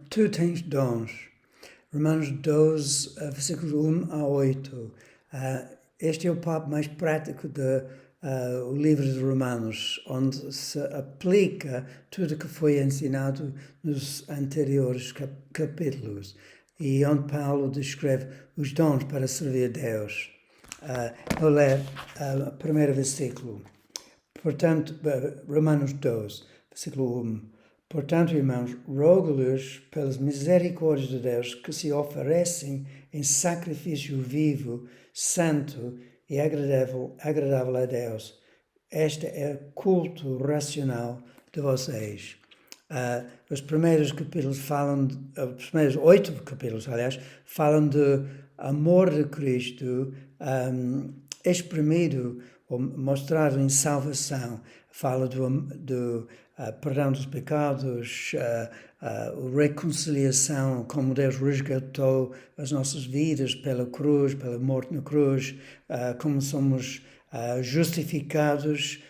Tu tens dons. Romanos 12, versículos 1 a 8. Este é o papo mais prático do livro de Romanos, onde se aplica tudo que foi ensinado nos anteriores capítulos e onde Paulo descreve os dons para servir a Deus. Vou ler o primeiro versículo. Portanto, Romanos 12, versículo 1. Portanto, irmãos, rogo-lhes pelas misericórdias de Deus que se oferecem em sacrifício vivo, santo e agradável a Deus. Este é o culto racional de vocês. Os primeiros capítulos os primeiros 8 capítulos, aliás, falam do amor de Cristo exprimido ou mostrado em salvação. Fala do perdão dos pecados, reconciliação, como Deus resgatou as nossas vidas pela cruz, pela morte na cruz, como somos justificados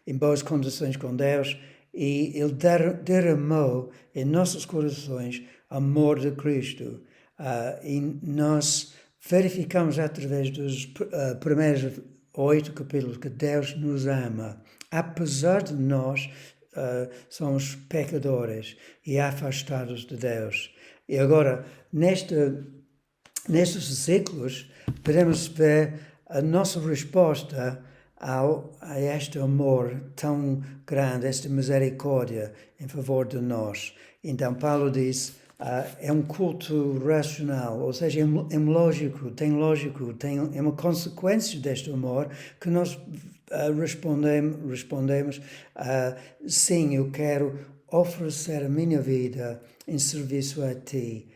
em boas condições com Deus, e Ele derramou em nossos corações amor de Cristo. E nós verificamos através dos primeiros 8 capítulos que Deus nos ama, apesar de nós somos pecadores e afastados de Deus. E agora, nestes versículos, podemos ver a nossa resposta a este amor tão grande, esta misericórdia em favor de nós. Então, Paulo diz, é um culto racional, ou seja, é lógico, é uma consequência deste amor que nós respondemos, sim, eu quero oferecer a minha vida em serviço a ti,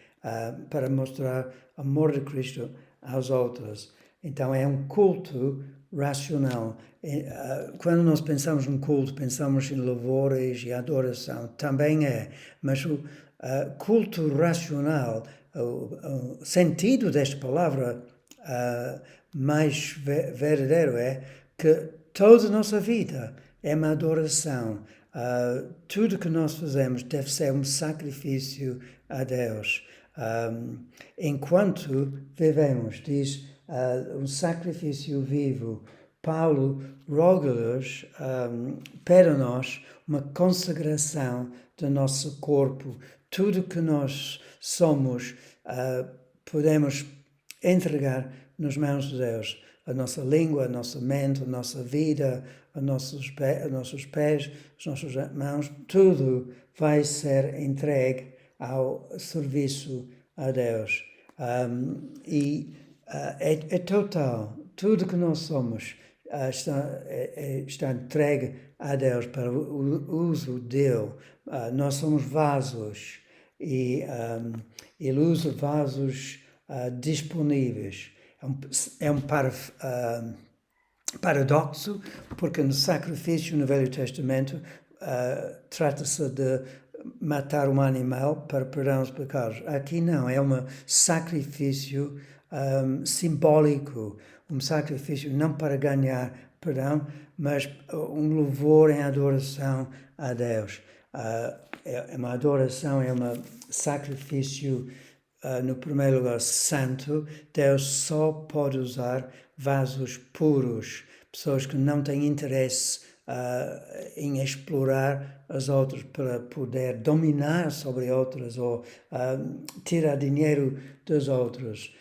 para mostrar amor de Cristo aos outros. Então é um culto racional. Quando nós pensamos em culto, pensamos em louvores e adoração, também mas o culto racional, o sentido desta palavra mais verdadeiro é que toda a nossa vida é uma adoração. Tudo que nós fazemos deve ser um sacrifício a Deus. Enquanto vivemos, diz, um sacrifício vivo, Paulo roga-nos, para nós, uma consagração do nosso corpo. Tudo que nós somos, podemos entregar nas mãos de Deus. A nossa língua, a nossa mente, a nossa vida, os nossos pés, as nossas mãos, tudo vai ser entregue ao serviço a Deus. É total. Tudo que nós somos está entregue a Deus para o uso dele. Nós somos vasos e ele usa vasos disponíveis. É um paradoxo, porque no sacrifício no Velho Testamento trata-se de matar um animal para perdão dos pecados. Aqui não, é um sacrifício simbólico, um sacrifício não para ganhar perdão, mas um louvor em adoração a Deus. É uma adoração, é um sacrifício, no primeiro lugar, santo. Deus só pode usar vasos puros, pessoas que não têm interesse em explorar as outras para poder dominar sobre outras ou tirar dinheiro dos outros.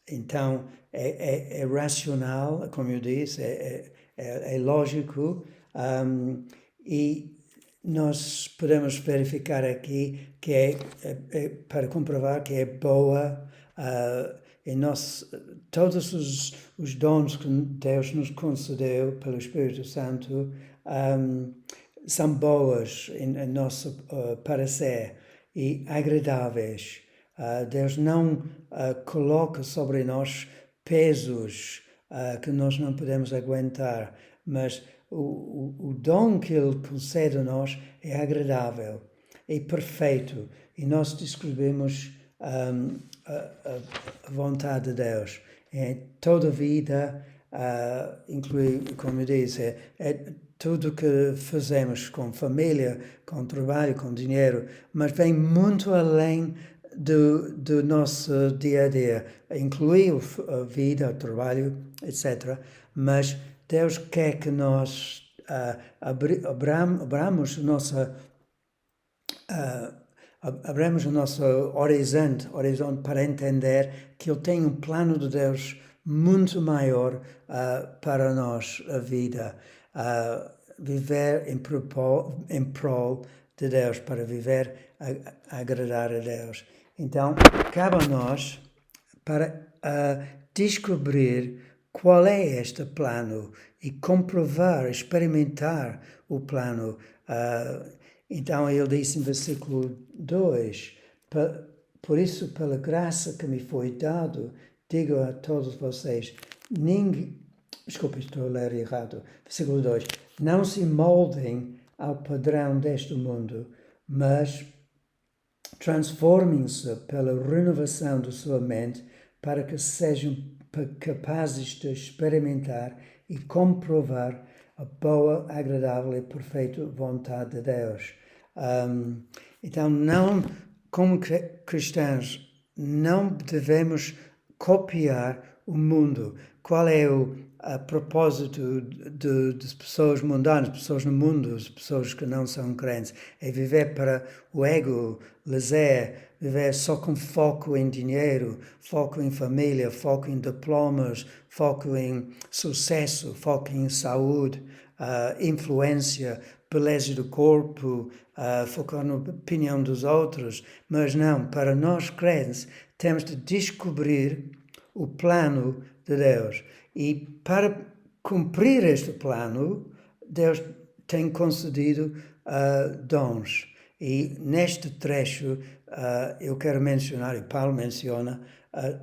Então, é racional, como eu disse, é lógico, e nós podemos verificar aqui que é para comprovar que é boa, todos os dons que Deus nos concedeu pelo Espírito Santo são boas em nosso parecer e agradáveis. Deus não coloca sobre nós pesos que nós não podemos aguentar, mas o dom que Ele concede a nós é agradável, é perfeito, e nós descrevemos a vontade de Deus. Toda a vida inclui, como eu disse, tudo que fazemos com família, com trabalho, com dinheiro, mas vem muito além do nosso dia a dia, inclui a vida, o trabalho, etc. Mas Deus quer que nós abramos abramos o nosso horizonte para entender que Ele tem um plano de Deus muito maior para nós, a vida. Viver em prol de Deus, para viver a agradar a Deus. Então, cabe a nós para descobrir qual é este plano e comprovar, experimentar o plano. Então ele disse em versículo 2, por isso, pela graça que me foi dado, digo a todos vocês, desculpe, estou a ler errado, versículo 2, não se moldem ao padrão deste mundo, mas transformem-se pela renovação da sua mente para que sejam capazes de experimentar e comprovar a boa, agradável e perfeita vontade de Deus. Então, como cristãos, não devemos copiar o mundo. Qual é o propósito das pessoas mundanas, pessoas no mundo, as pessoas que não são crentes? É viver para o ego, lazer, viver só com foco em dinheiro, foco em família, foco em diplomas, foco em sucesso, foco em saúde, influência, beleza do corpo, focar na opinião dos outros. Mas não, para nós crentes, temos de descobrir o plano de Deus. E para cumprir este plano, Deus tem concedido dons. E neste trecho eu quero mencionar, e Paulo menciona,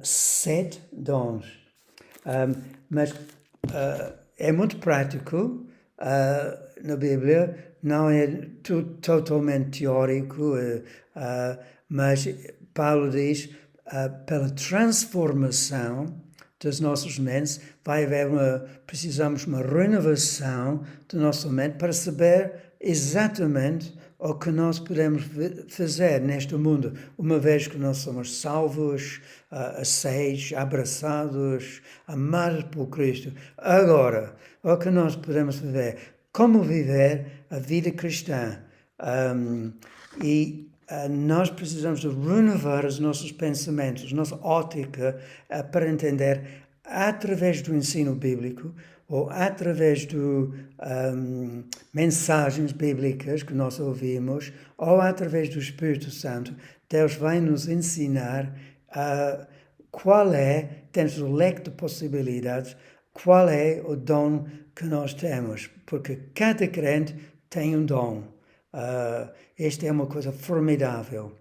7 dons. Mas é muito prático na Bíblia, não é totalmente teórico, mas Paulo diz, pela transformação das nossas mentes, precisamos de uma renovação da nossa mente para saber exatamente o que nós podemos fazer neste mundo, uma vez que nós somos salvos, aceitos, abraçados, amados por Cristo. Agora, o que nós podemos fazer? Como viver a vida cristã? Nós precisamos de renovar os nossos pensamentos, a nossa ótica, para entender através do ensino bíblico ou através de mensagens bíblicas que nós ouvimos ou através do Espírito Santo. Deus vai nos ensinar temos o leque de possibilidades, qual é o dom que nós temos, porque cada crente tem um dom. Esta é uma coisa formidável.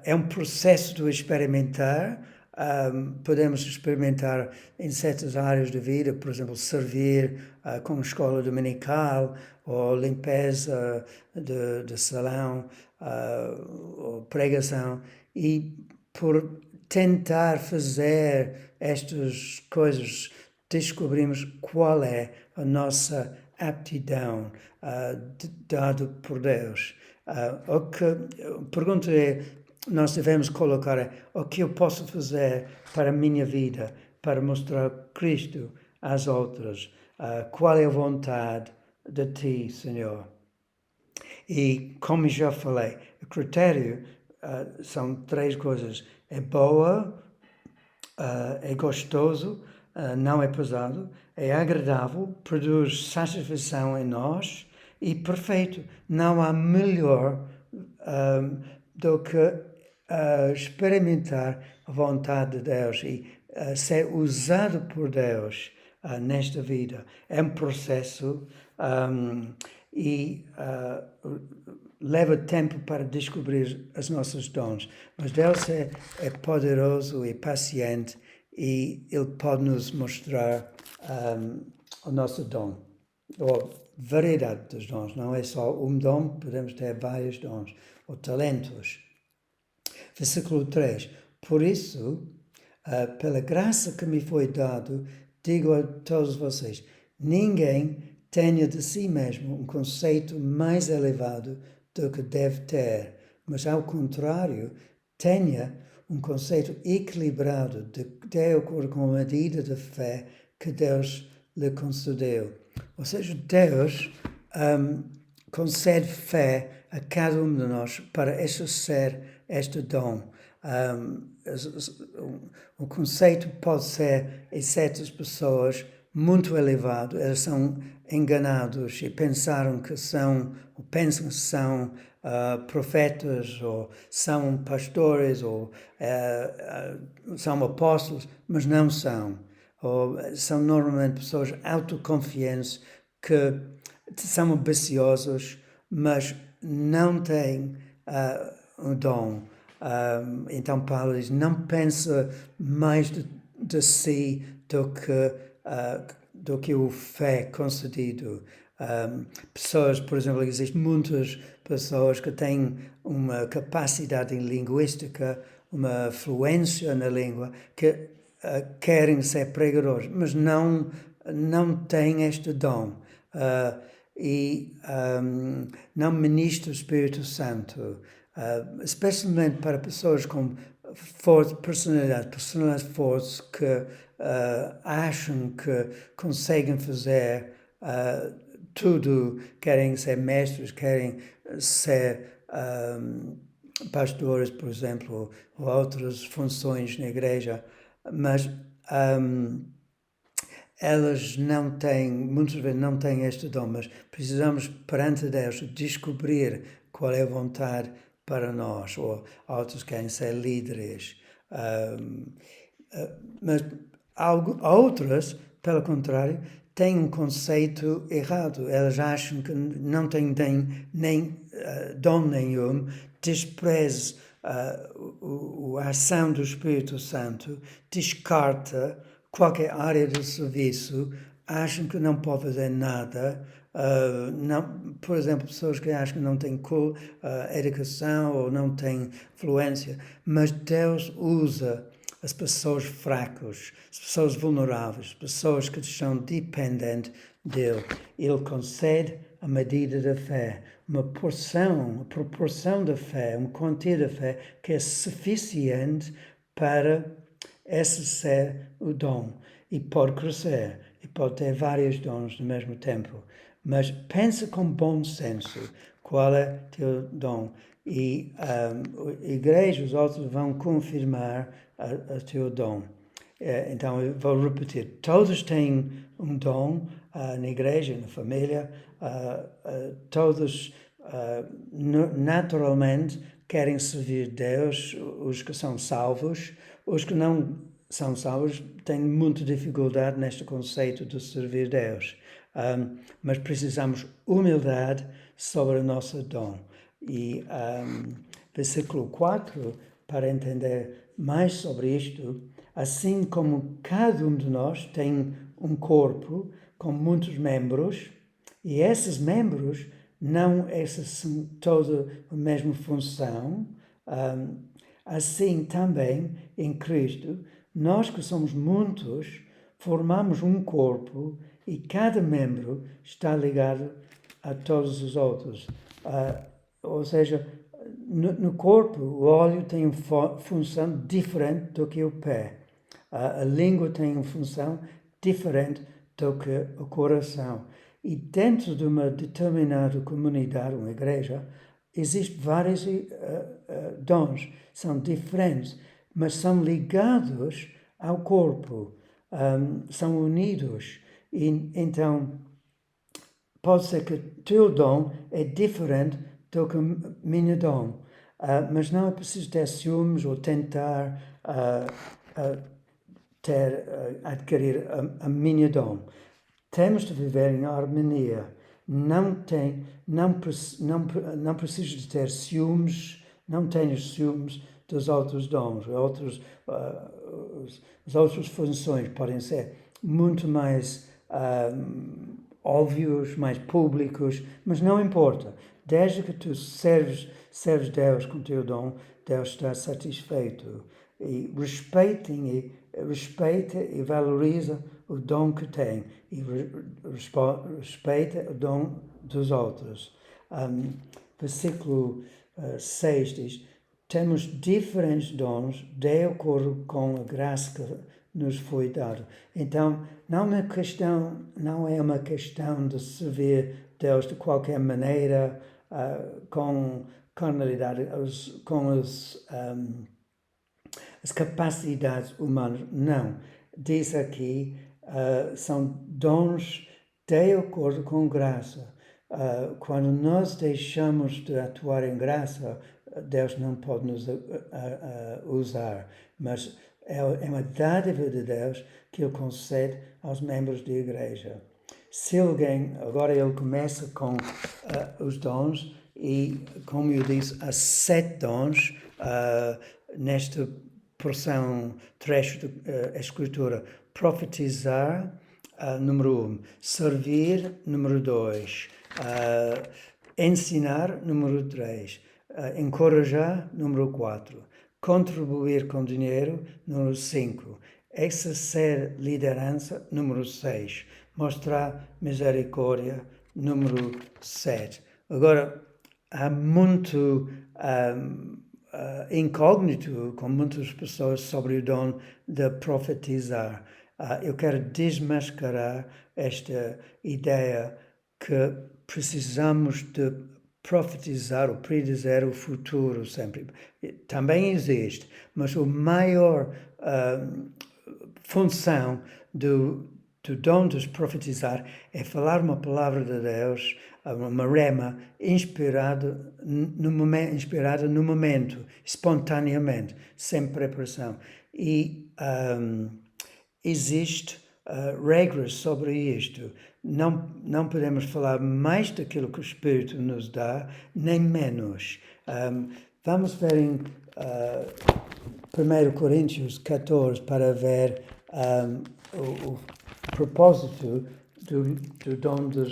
É um processo de experimentar. Podemos experimentar em certas áreas da vida, por exemplo, servir com escola dominical, ou limpeza de salão, ou pregação. E por tentar fazer estas coisas, descobrimos qual é a nossa aptidão dado por Deus. A pergunta nós devemos colocar o que eu posso fazer para a minha vida, para mostrar Cristo às outras. Qual é a vontade de Ti, Senhor? E, como já falei, o critério são 3 coisas. É boa, é gostoso, não é pesado, é agradável, produz satisfação em nós e perfeito. Não há melhor do que experimentar a vontade de Deus e ser usado por Deus nesta vida. É um processo e leva tempo para descobrir os nossos dons. Mas Deus é poderoso e paciente e Ele pode nos mostrar o nosso dom. Ou variedade dos dons. Não é só um dom, podemos ter vários dons. Ou talentos. Versículo 3. Por isso, pela graça que me foi dado, digo a todos vocês, ninguém tenha de si mesmo um conceito mais elevado do que deve ter, mas ao contrário, tenha um conceito equilibrado de acordo com a medida de fé que Deus lhe concedeu. Ou seja, Deus concede fé a cada um de nós para exercer este dom. O conceito pode ser, em certas pessoas, muito elevado. Eles são enganados e pensam que são profetas, ou são pastores, ou são apóstolos, mas não são. Ou são normalmente pessoas autoconfiantes que são ambiciosos, mas não têm um dom. Então Paulo diz, não pensa mais de si do que o fé concedido. Pessoas, por exemplo, existem muitas pessoas que têm uma capacidade linguística, uma fluência na língua, que querem ser pregadores, mas não têm este dom. Não ministra o Espírito Santo, especialmente para pessoas com personalidades fortes que acham que conseguem fazer tudo, querem ser mestres, querem ser pastores, por exemplo, ou outras funções na igreja, mas elas muitas vezes não têm este dom, mas precisamos, perante Deus, descobrir qual é a vontade para nós, ou outros querem ser líderes. Mas outras, pelo contrário, têm um conceito errado. Elas acham que não têm nem dom nenhum, desprezam a ação do Espírito Santo, descarta qualquer área de serviço, acham que não pode fazer nada. Por exemplo, pessoas que acham que não têm educação ou não têm fluência, mas Deus usa as pessoas fracas, as pessoas vulneráveis, as pessoas que estão dependentes dele. Ele concede a medida da fé, uma proporção da fé, uma quantia da fé que é suficiente para exercer o dom. E pode crescer, e pode ter vários dons ao mesmo tempo. Mas pensa com bom senso qual é o teu dom. E a igreja, os outros vão confirmar o teu dom. Então, eu vou repetir. Todos têm um dom na igreja, na família. Todos naturalmente querem servir Deus, os que são salvos. Os que não são salvos têm muita dificuldade neste conceito de servir Deus. Mas precisamos humildade sobre o nosso dom. E versículo 4, para entender mais sobre isto, assim como cada um de nós tem um corpo com muitos membros, e esses membros não exercem toda a mesma função, assim também em Cristo, nós que somos muitos, formamos um corpo e cada membro está ligado a todos os outros. Ou seja, no corpo, o olho tem uma função diferente do que o pé. A língua tem uma função diferente do que o coração. E dentro de uma determinada comunidade, uma igreja, existem vários dons, são diferentes, mas são ligados ao corpo, são unidos. E, então, pode ser que o teu dom é diferente do que o meu dom, mas não é preciso ter ciúmes ou tentar adquirir a minha dom. Temos de viver em harmonia. Não precisas de ter ciúmes, não tenhas ciúmes dos outros dons. As outras funções podem ser muito mais óbvios, mais públicos, mas não importa. Desde que tu serves Deus com o teu dom, Deus está satisfeito. E respeita e valoriza o dom que tem e respeita o dom dos outros. Versículo 6 diz: temos diferentes dons de acordo com a graça que nos foi dada. Então, não é uma questão de servir Deus de qualquer maneira, com carnalidade, com as capacidades humanas. Não. Diz aqui, são dons de acordo com graça. Quando nós deixamos de atuar em graça, Deus não pode nos usar, mas é uma dádiva de Deus que Ele concede aos membros da igreja. Se alguém, agora ele começa com os dons e, como eu disse, há 7 dons nesta porção, trecho da Escritura. Profetizar, número 1. Servir, número 2. Ensinar, número 3. Encorajar, número 4. Contribuir com dinheiro, número 5. Exercer liderança, número 6. Mostrar misericórdia, número 7. Agora, há muito incógnito com muitas pessoas sobre o dom de profetizar. Eu quero desmascarar esta ideia que precisamos de profetizar ou predizer o futuro sempre. Também existe, mas a maior função do dom de profetizar é falar uma palavra de Deus, uma rema, inspirada no momento, espontaneamente, sem preparação. E existe regras sobre isto. Não podemos falar mais daquilo que o Espírito nos dá, nem menos. Vamos ver em 1 Coríntios 14 para ver o propósito do dom do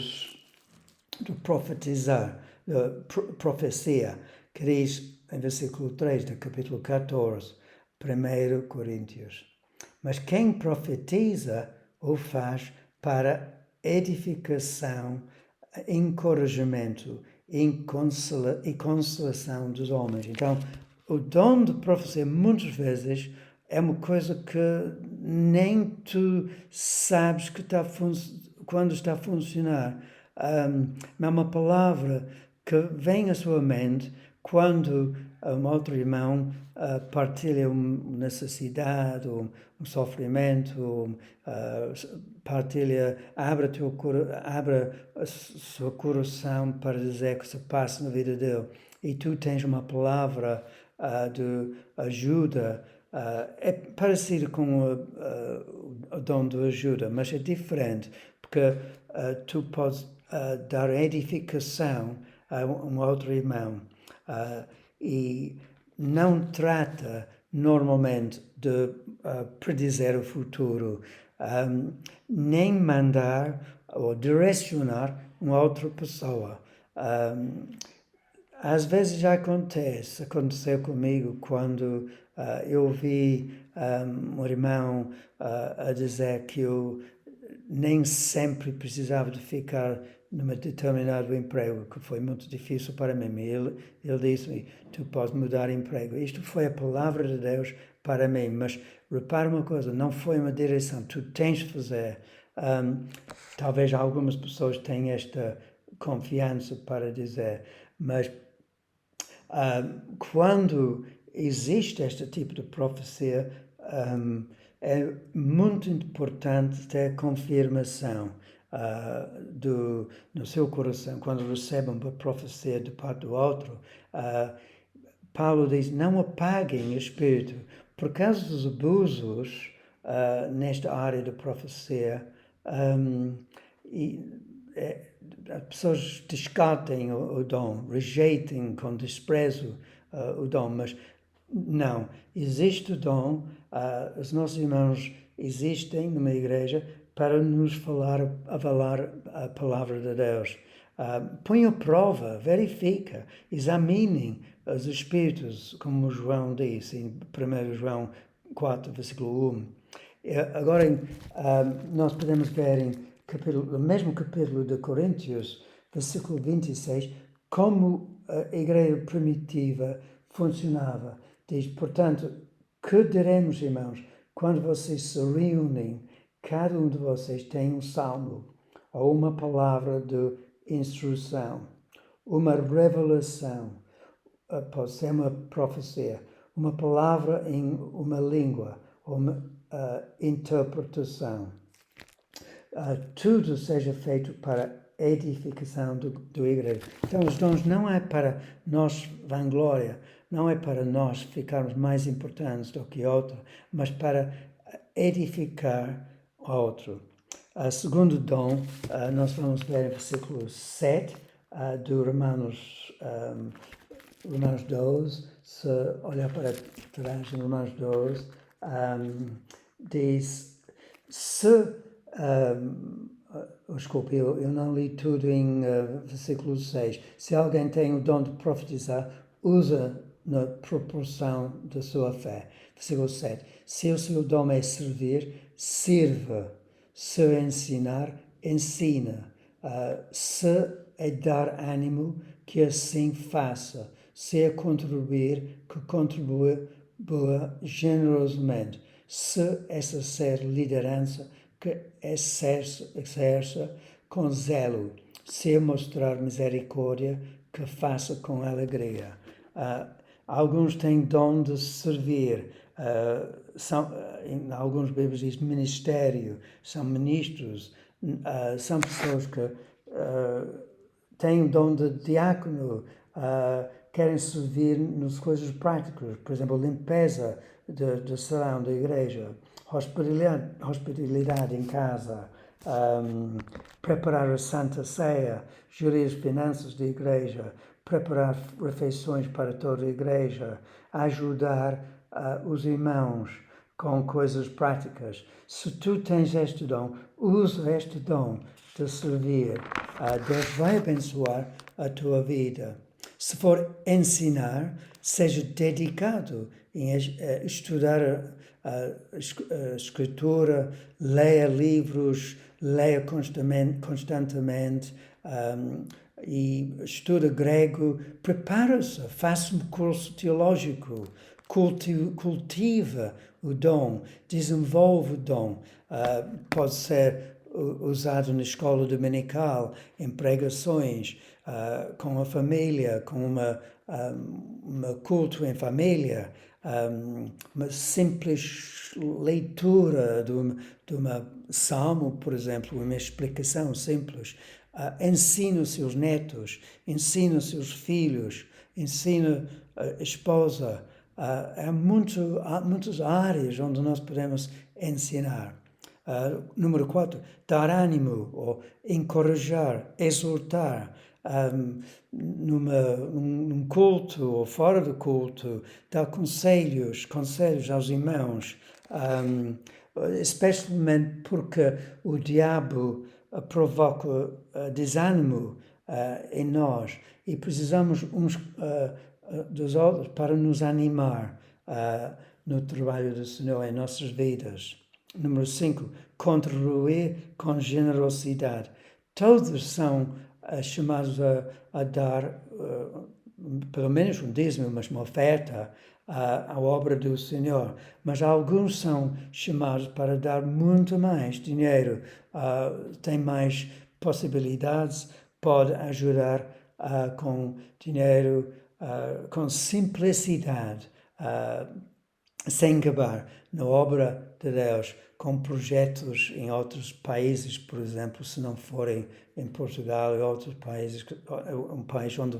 profetizar, da profecia, que diz em versículo 3 do capítulo 14, 1 Coríntios. Mas quem profetiza o faz para edificação, encorajamento e consolação dos homens. Então, o dom de profecia muitas vezes é uma coisa que nem tu sabes que quando está a funcionar. É uma palavra que vem à sua mente quando um outro irmão partilha uma necessidade, ou um sofrimento, abre o seu coração para dizer que se passa na vida dele. E tu tens uma palavra de ajuda. É parecido com o dom de ajuda, mas é diferente, porque tu podes dar edificação a um outro irmão. E não trata normalmente de predizer o futuro, nem mandar ou direcionar uma outra pessoa. Às vezes já aconteceu comigo quando eu ouvi um irmão a dizer que eu nem sempre precisava de ficar num determinado emprego, que foi muito difícil para mim. Ele disse-me, tu podes mudar de emprego. Isto foi a palavra de Deus para mim, mas repara uma coisa, não foi uma direção, tu tens de fazer. Talvez algumas pessoas tenham esta confiança para dizer, mas quando existe este tipo de profecia, é muito importante ter confirmação no seu coração. Quando recebe uma profecia de parte do outro, Paulo diz, não apaguem o espírito. Por causa dos abusos nesta área da profecia, as pessoas descartem o dom, rejeitem com desprezo o dom, mas não, existe o dom, os nossos irmãos existem numa igreja para nos avalar a palavra de Deus. Põe à prova, verifica, examinem os espíritos, como João disse em 1 João 4, versículo 1. Agora, nós podemos ver no mesmo capítulo de Coríntios, versículo 26, como a igreja primitiva funcionava. Diz, portanto, que diremos, irmãos, quando vocês se reúnem, cada um de vocês tem um salmo, ou uma palavra de instrução, uma revelação, pode ser uma profecia, uma palavra em uma língua, ou uma interpretação. Tudo seja feito para edificação do igreja. Então, os dons não é para nós vanglória, não é para nós ficarmos mais importantes do que outro, mas para edificar outro. O segundo dom, nós vamos ver em versículo 7 do Romanos 12, se olhar para trás em Romanos 12, diz, desculpe, eu não li tudo em versículo 6. Se alguém tem o dom de profetizar, usa na proporção da sua fé. Versículo 7. Se o seu dom é servir, sirva. Se ensinar, ensina. Se é dar ânimo, que assim faça. Se é contribuir, que contribua generosamente. Se exercer liderança, que exerça com zelo. Se mostrar misericórdia, que faça com alegria. Alguns têm dom de servir. Em alguns Bíblias diz ministério, são ministros, são pessoas que têm o dom de diácono, querem servir nas coisas práticas, por exemplo, limpeza do salão da igreja, hospitalidade em casa, preparar a Santa Ceia, gerir as finanças da igreja, preparar refeições para toda a igreja, ajudar os irmãos com coisas práticas. Se tu tens este dom, usa este dom de servir. Deus vai abençoar a tua vida. Se for ensinar, seja dedicado em estudar a escritura, leia livros, leia constantemente e estuda grego, prepara-se, faça um curso teológico, cultiva o dom, desenvolve o dom. Pode ser usado na escola dominical, em pregações, com a família, com uma culto em família, uma simples leitura de uma salmo, por exemplo, uma explicação simples. Ensina os seus netos, ensina os seus filhos, ensina a esposa. Há muitas áreas onde nós podemos ensinar. Número 4, dar ânimo, ou encorajar, exortar, num culto ou fora do culto, dar conselhos aos irmãos, especialmente porque o diabo provoca desânimo em nós e precisamos uns dos outros para nos animar no trabalho do Senhor em nossas vidas. Número 5, contribuir com generosidade. Todos são chamados a dar, pelo menos um dízimo, mas uma oferta à obra do Senhor. Mas alguns são chamados para dar muito mais dinheiro, tem mais possibilidades, pode ajudar com dinheiro, com simplicidade, sem gabar, na obra de Deus, com projetos em outros países, por exemplo, se não forem em Portugal e outros países, um país onde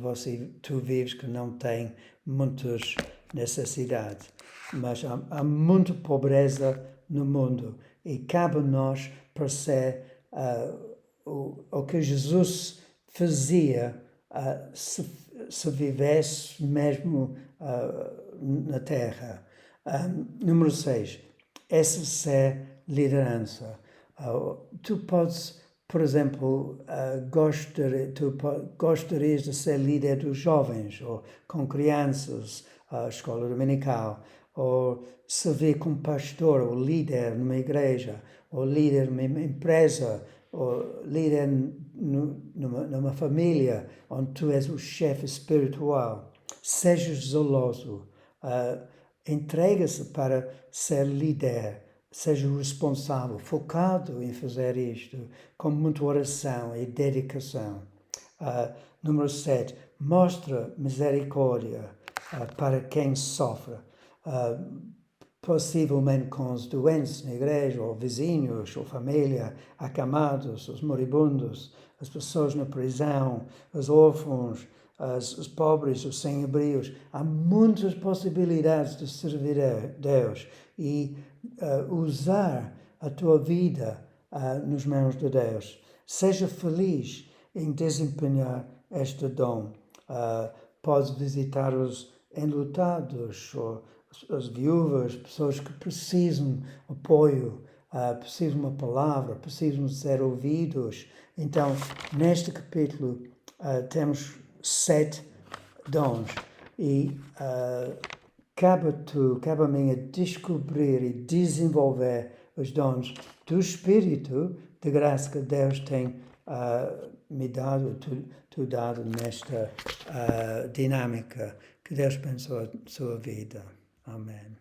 tu vives que não tem muitas necessidades. Mas há muita pobreza no mundo e cabe a nós perceber o que Jesus fazia se vivesse mesmo na Terra. Número 6, exercer liderança. Tu podes, por exemplo, gostarias de ser líder dos jovens, ou com crianças, escola dominical, ou servir como pastor, ou líder numa igreja, ou líder numa empresa, ou líder numa família, onde tu és o chefe espiritual. Seja zeloso, entrega-se para ser líder, seja responsável, focado em fazer isto, com muita oração e dedicação. Número 7, mostra misericórdia para quem sofre, possivelmente com os doentes na igreja, ou vizinhos, ou família, acamados, os moribundos, as pessoas na prisão, os órfãos, os pobres, os sem-abrigos. Há muitas possibilidades de servir a Deus e usar a tua vida nas mãos de Deus. Seja feliz em desempenhar este dom. Podes visitar os enlutados, ou as viúvas, pessoas que precisam de apoio, precisam de uma palavra, precisam de ser ouvidos. Então, neste capítulo, temos 7 dons e cabe a mim descobrir e desenvolver os dons do Espírito de graça que Deus tem me dado, tu dado nesta dinâmica. Que Deus abençoe a sua vida. Amém.